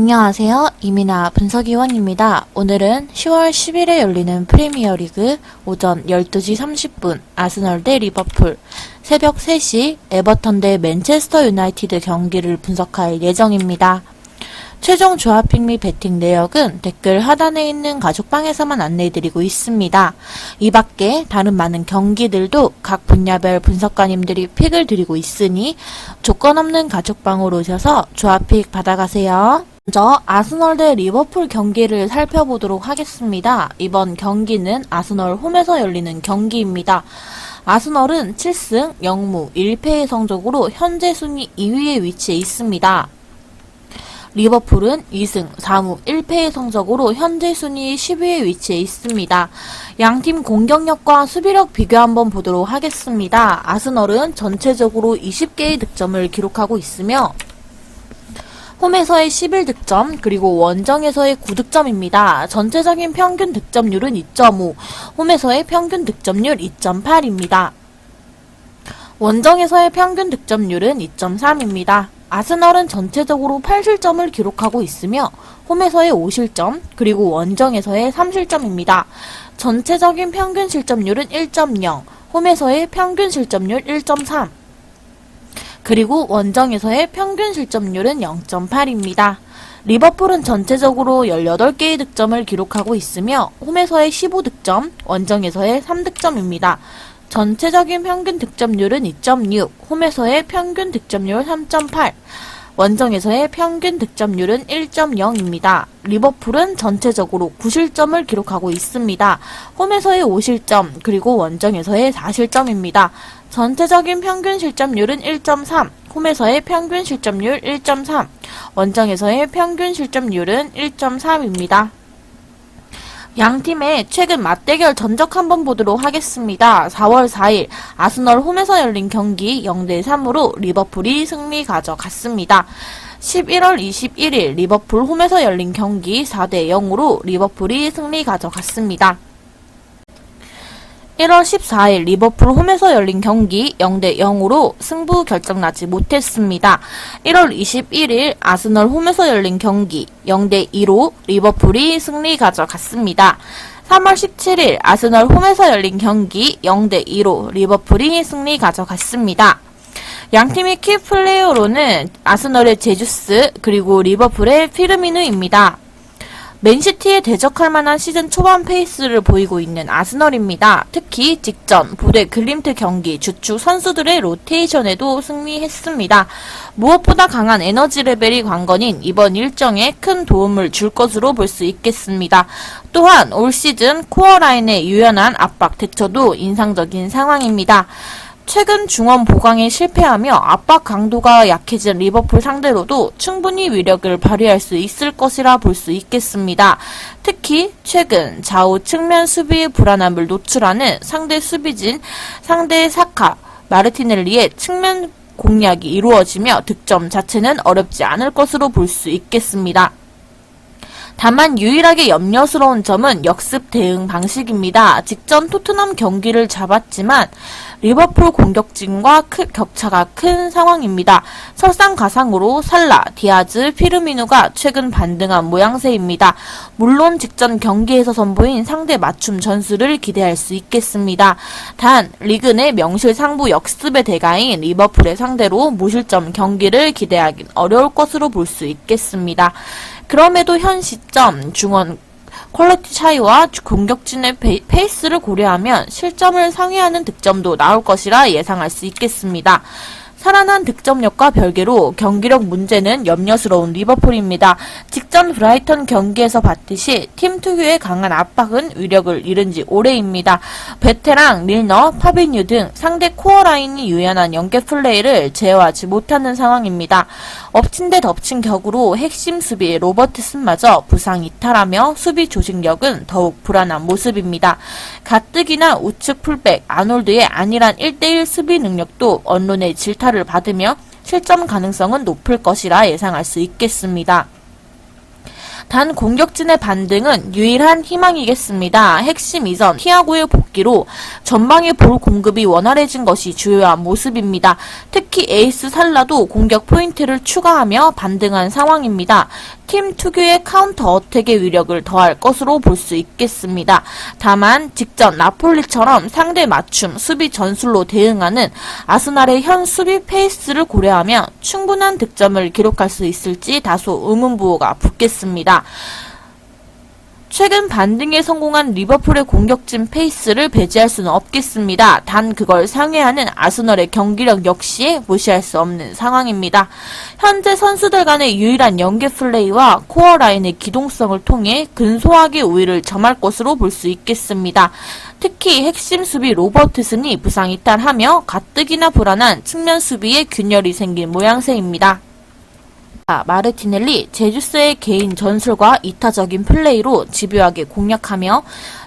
안녕하세요. 이민아 분석위원입니다. 오늘은 10월 10일에 열리는 프리미어리그 오전 12시 30분 아스널 대 리버풀, 새벽 3시 에버턴 대 맨체스터 유나이티드 경기를 분석할 예정입니다. 최종 조합픽 및 배팅 내역은 댓글 하단에 있는 가족방에서만 안내해드리고 있습니다. 이 밖에 다른 많은 경기들도 각 분야별 분석가님들이 픽을 드리고 있으니 조건 없는 가족방으로 오셔서 조합픽 받아가세요. 먼저 아스널 대 리버풀 경기를 살펴보도록 하겠습니다. 이번 경기는 아스널 홈에서 열리는 경기입니다. 아스널은 7승 0무 1패의 성적으로 현재 순위 2위에 위치해 있습니다. 리버풀은 2승 4무 1패의 성적으로 현재 순위 10위에 위치해 있습니다. 양팀 공격력과 수비력 비교 한번 보도록 하겠습니다. 아스널은 전체적으로 20개의 득점을 기록하고 있으며 홈에서의 11득점, 그리고 원정에서의 9득점입니다. 전체적인 평균 득점률은 2.5, 홈에서의 평균 득점률 2.8입니다. 원정에서의 평균 득점률은 2.3입니다. 아스널은 전체적으로 8실점을 기록하고 있으며 홈에서의 5실점, 그리고 원정에서의 3실점입니다. 전체적인 평균 실점률은 1.0, 홈에서의 평균 실점률 1.3, 그리고 원정에서의 평균 실점률은 0.8입니다. 리버풀은 전체적으로 18개의 득점을 기록하고 있으며 홈에서의 15득점, 원정에서의 3득점입니다. 전체적인 평균 득점률은 2.6, 홈에서의 평균 득점률 3.8, 원정에서의 평균 득점률은 1.0입니다. 리버풀은 전체적으로 9실점을 기록하고 있습니다. 홈에서의 5실점, 그리고 원정에서의 4실점입니다. 전체적인 평균 실점률은 1.3, 홈에서의 평균 실점률 1.3, 원정에서의 평균 실점률은 1.3입니다. 양팀의 최근 맞대결 전적 한번 보도록 하겠습니다. 4월 4일 아스널 홈에서 열린 경기 0대3으로 리버풀이 승리 가져갔습니다. 11월 21일 리버풀 홈에서 열린 경기 4대0으로 리버풀이 승리 가져갔습니다. 1월 14일 리버풀 홈에서 열린 경기 0대0으로 승부 결정나지 못했습니다. 1월 21일 아스널 홈에서 열린 경기 0대2로 리버풀이 승리 가져갔습니다. 3월 17일 아스널 홈에서 열린 경기 0대2로 리버풀이 승리 가져갔습니다. 양팀의 키플레이어로는 아스널의 제주스, 그리고 리버풀의 피르미누입니다. 맨시티에 대적할 만한 시즌 초반 페이스를 보이고 있는 아스널입니다. 특히 직전 부대 글림트 경기 주축 선수들의 로테이션에도 승리했습니다. 무엇보다 강한 에너지 레벨이 관건인 이번 일정에 큰 도움을 줄 것으로 볼 수 있겠습니다. 또한 올 시즌 코어 라인의 유연한 압박 대처도 인상적인 상황입니다. 최근 중원 보강에 실패하며 압박 강도가 약해진 리버풀 상대로도 충분히 위력을 발휘할 수 있을 것이라 볼 수 있겠습니다. 특히 최근 좌우 측면 수비의 불안함을 노출하는 상대 수비진, 상대 사카, 마르티넬리의 측면 공략이 이루어지며 득점 자체는 어렵지 않을 것으로 볼 수 있겠습니다. 다만 유일하게 염려스러운 점은 역습 대응 방식입니다. 직전 토트넘 경기를 잡았지만 리버풀 공격진과 격차가 큰 상황입니다. 설상가상으로 살라, 디아즈, 피르미누가 최근 반등한 모양새입니다. 물론 직전 경기에서 선보인 상대 맞춤 전술을 기대할 수 있겠습니다. 단 리그 내 명실상부 역습의 대가인 리버풀의 상대로 무실점 경기를 기대하긴 어려울 것으로 볼 수 있겠습니다. 그럼에도 현 시점 중원 퀄리티 차이와 공격진의 페이스를 고려하면 실점을 상회하는 득점도 나올 것이라 예상할 수 있겠습니다. 살아난 득점력과 별개로 경기력 문제는 염려스러운 리버풀입니다. 직전 브라이턴 경기에서 봤듯이 팀 특유의 강한 압박은 위력을 잃은 지 오래입니다. 베테랑, 밀너, 파비뉴 등 상대 코어 라인이 유연한 연계 플레이를 제어하지 못하는 상황입니다. 엎친 데 덮친 격으로 핵심 수비 로버트슨마저 부상 이탈하며 수비 조직력은 더욱 불안한 모습입니다. 가뜩이나 우측 풀백 아놀드의 안일한 1대1 수비 능력도 언론의 질타를 받으며 실점 가능성은 높을 것이라 예상할 수 있겠습니다. 단 공격진의 반등은 유일한 희망이겠습니다. 핵심 이전 티아고의 복귀로 전방의 볼 공급이 원활해진 것이 주요한 모습입니다. 특히 에이스 살라도 공격 포인트를 추가하며 반등한 상황입니다. 팀 특유의 카운터 어택의 위력을 더할 것으로 볼 수 있겠습니다. 다만 직전 나폴리처럼 상대 맞춤 수비 전술로 대응하는 아스날의 현 수비 페이스를 고려하면 충분한 득점을 기록할 수 있을지 다소 의문부호가 붙겠습니다. 최근 반등에 성공한 리버풀의 공격진 페이스를 배제할 수는 없겠습니다. 단 그걸 상회하는 아스널의 경기력 역시 무시할 수 없는 상황입니다. 현재 선수들 간의 유일한 연계 플레이와 코어 라인의 기동성을 통해 근소하게 우위를 점할 것으로 볼 수 있겠습니다. 특히 핵심 수비 로버트슨이 부상 이탈하며 가뜩이나 불안한 측면 수비에 균열이 생긴 모양새입니다. 마르티넬리, 제주스의 개인 전술과 이타적인 플레이로 집요하게 공략하며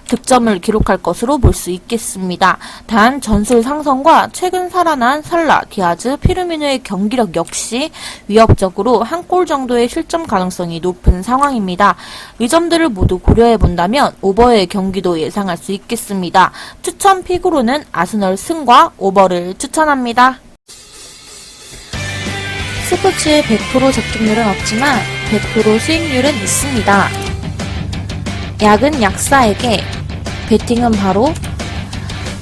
득점을 기록할 것으로 볼 수 있겠습니다. 단 전술 상성과 최근 살아난 살라, 디아즈, 피르미누의 경기력 역시 위협적으로 한 골 정도의 실점 가능성이 높은 상황입니다. 이 점들을 모두 고려해본다면 오버의 경기도 예상할 수 있겠습니다. 추천 픽으로는 아스널 승과 오버를 추천합니다. 스포츠의 100% 적중률은 없지만 100% 수익률은 있습니다. 약은 약사에게, 베팅은 바로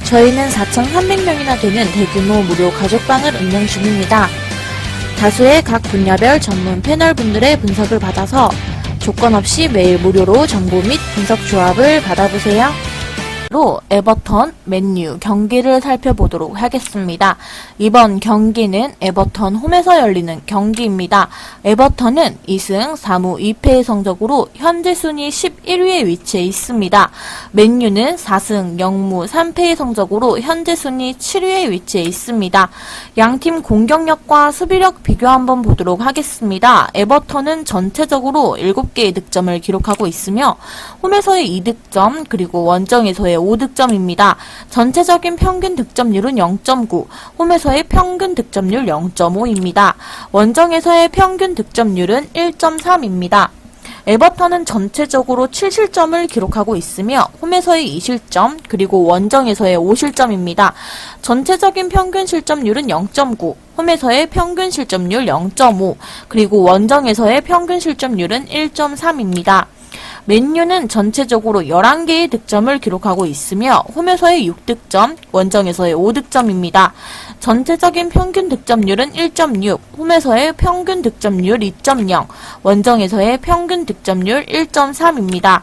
저희는 4,300명이나 되는 대규모 무료 가족방을 운영 중입니다. 다수의 각 분야별 전문 패널분들의 분석을 받아서 조건 없이 매일 무료로 정보 및 분석 조합을 받아보세요. 로 에버턴, 맨유 경기를 살펴보도록 하겠습니다. 이번 경기는 에버턴 홈에서 열리는 경기입니다. 에버턴은 2승 4무 2패의 성적으로 현재 순위 11위에 위치해 있습니다. 맨유는 4승 0무 3패의 성적으로 현재 순위 7위에 위치해 있습니다. 양팀 공격력과 수비력 비교 한번 보도록 하겠습니다. 에버턴은 전체적으로 7개의 득점을 기록하고 있으며 홈에서의 2득점 그리고 원정에서의 5득점입니다. 전체적인 평균 득점률은 0.9, 홈에서의 평균 득점률 0.5입니다. 원정에서의 평균 득점률은 1.3입니다. 에버턴은 전체적으로 7실점을 기록하고 있으며 홈에서의 2실점 그리고 원정에서의 5실점입니다. 전체적인 평균 실점률은 0.9, 홈에서의 평균 실점률 0.5 그리고 원정에서의 평균 실점률은 1.3입니다. 맨유는 전체적으로 11개의 득점을 기록하고 있으며 홈에서의 6득점, 원정에서의 5득점입니다. 전체적인 평균 득점률은 1.6, 홈에서의 평균 득점률 2.0, 원정에서의 평균 득점률 1.3입니다.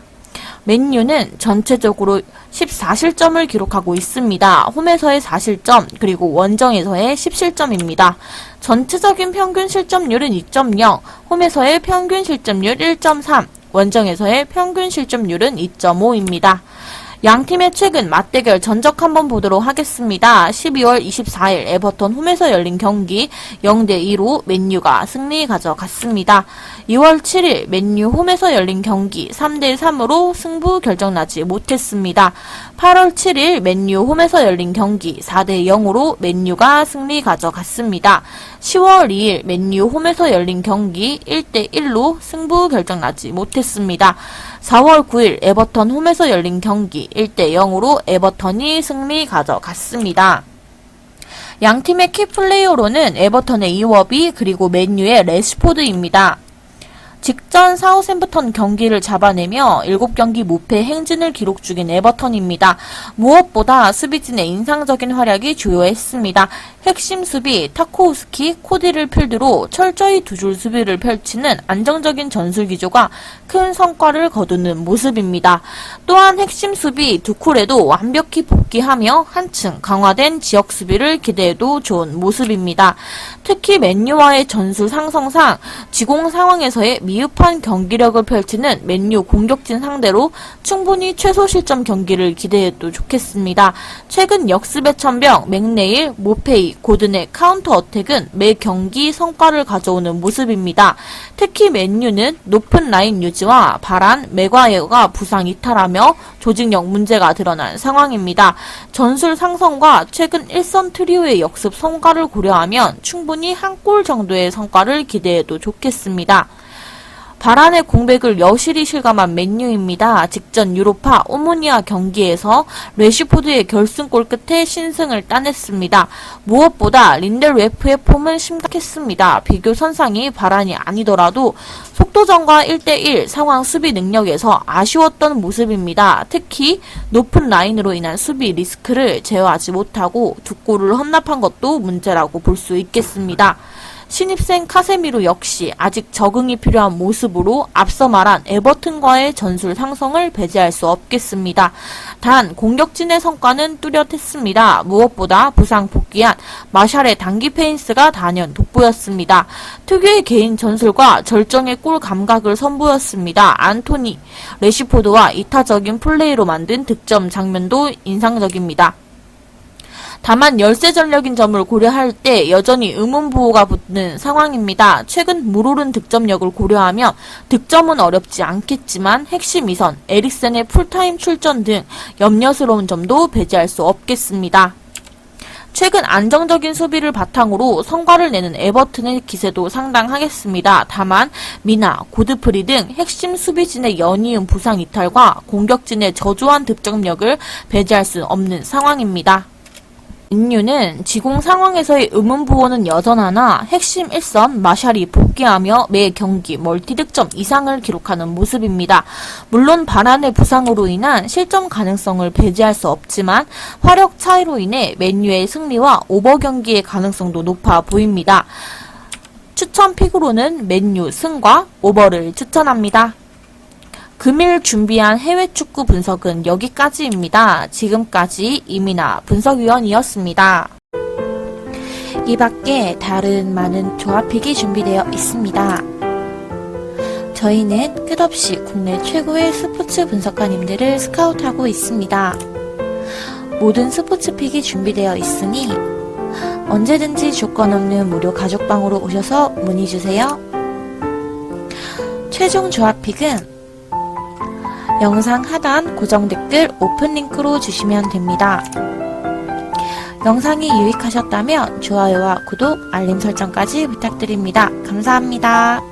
맨유는 전체적으로 14실점을 기록하고 있습니다. 홈에서의 4실점, 그리고 원정에서의 10실점입니다. 전체적인 평균 실점률은 2.0, 홈에서의 평균 실점률 1.3, 원정에서의 평균 실점률은 2.5입니다. 양팀의 최근 맞대결 전적 한번 보도록 하겠습니다. 12월 24일 에버턴 홈에서 열린 경기 0대2로 맨유가 승리 가져갔습니다. 2월 7일 맨유 홈에서 열린 경기 3대3으로 승부 결정나지 못했습니다. 8월 7일 맨유 홈에서 열린 경기 4대0으로 맨유가 승리 가져갔습니다. 10월 2일 맨유 홈에서 열린 경기 1대1로 승부 결정나지 못했습니다. 4월 9일 에버턴 홈에서 열린 경기 1대0으로 에버턴이 승리 가져갔습니다. 양팀의 키플레이어로는 에버턴의 이워비 그리고 맨유의 레시포드입니다. 직전 사우샘프턴 경기를 잡아내며 7경기 무패 행진을 기록 중인 에버턴입니다. 무엇보다 수비진의 인상적인 활약이 주요했습니다. 핵심 수비 타코우스키, 코디를 필두로 철저히 두 줄 수비를 펼치는 안정적인 전술 기조가 큰 성과를 거두는 모습입니다. 또한 핵심 수비 두쿨에도 완벽히 복귀하며 한층 강화된 지역 수비를 기대해도 좋은 모습입니다. 특히 맨유와의 전술 상성상 지공 상황에서의 미흡한 경기력을 펼치는 맨유 공격진 상대로 충분히 최소 실점 경기를 기대해도 좋겠습니다. 최근 역습의 천병, 맥네일, 모페이, 고든의 카운터 어택은 매 경기 성과를 가져오는 모습입니다. 특히 맨유는 높은 라인 유지와 바란, 맥과이어가 부상 이탈하며 조직력 문제가 드러난 상황입니다. 전술 상성과 최근 1선 트리오의 역습 성과를 고려하면 충분히 한 골 정도의 성과를 기대해도 좋겠습니다. 바란의 공백을 여실히 실감한 맨유입니다. 직전 유로파 오모니아 경기에서 레시포드의 결승골 끝에 신승을 따냈습니다. 무엇보다 린델웨프의 폼은 심각했습니다. 비교 선상이 바란이 아니더라도 속도전과 1대1 상황 수비 능력에서 아쉬웠던 모습입니다. 특히 높은 라인으로 인한 수비 리스크를 제어하지 못하고 두 골을 헌납한 것도 문제라고 볼 수 있겠습니다. 신입생 카세미로 역시 아직 적응이 필요한 모습으로 앞서 말한 에버튼과의 전술 상성을 배제할 수 없겠습니다. 단 공격진의 성과는 뚜렷했습니다. 무엇보다 부상 복귀한 마샬의 단기 페인스가 단연 돋보였습니다. 특유의 개인 전술과 절정의 골 감각을 선보였습니다. 안토니, 레시포드와 이타적인 플레이로 만든 득점 장면도 인상적입니다. 다만 열세 전력인 점을 고려할 때 여전히 의문부호가 붙는 상황입니다. 최근 물오른 득점력을 고려하면 득점은 어렵지 않겠지만 핵심 이선, 에릭센의 풀타임 출전 등 염려스러운 점도 배제할 수 없겠습니다. 최근 안정적인 수비를 바탕으로 성과를 내는 에버튼의 기세도 상당하겠습니다. 다만 미나, 고드프리 등 핵심 수비진의 연이은 부상 이탈과 공격진의 저조한 득점력을 배제할 수 없는 상황입니다. 맨유는 지공 상황에서의 의문부호는 여전하나 핵심 1선 마샬이 복귀하며 매 경기 멀티득점 이상을 기록하는 모습입니다. 물론 바란의 부상으로 인한 실점 가능성을 배제할 수 없지만 화력 차이로 인해 맨유의 승리와 오버 경기의 가능성도 높아 보입니다. 추천 픽으로는 맨유 승과 오버를 추천합니다. 금일 준비한 해외 축구 분석은 여기까지입니다. 지금까지 이민아 분석위원이었습니다. 이 밖에 다른 많은 조합픽이 준비되어 있습니다. 저희는 끝없이 국내 최고의 스포츠 분석가님들을 스카우트하고 있습니다. 모든 스포츠 픽이 준비되어 있으니 언제든지 조건 없는 무료 가족방으로 오셔서 문의주세요. 최종 조합픽은 영상 하단 고정 댓글 오픈 링크로 주시면 됩니다. 영상이 유익하셨다면 좋아요와 구독, 알림 설정까지 부탁드립니다. 감사합니다.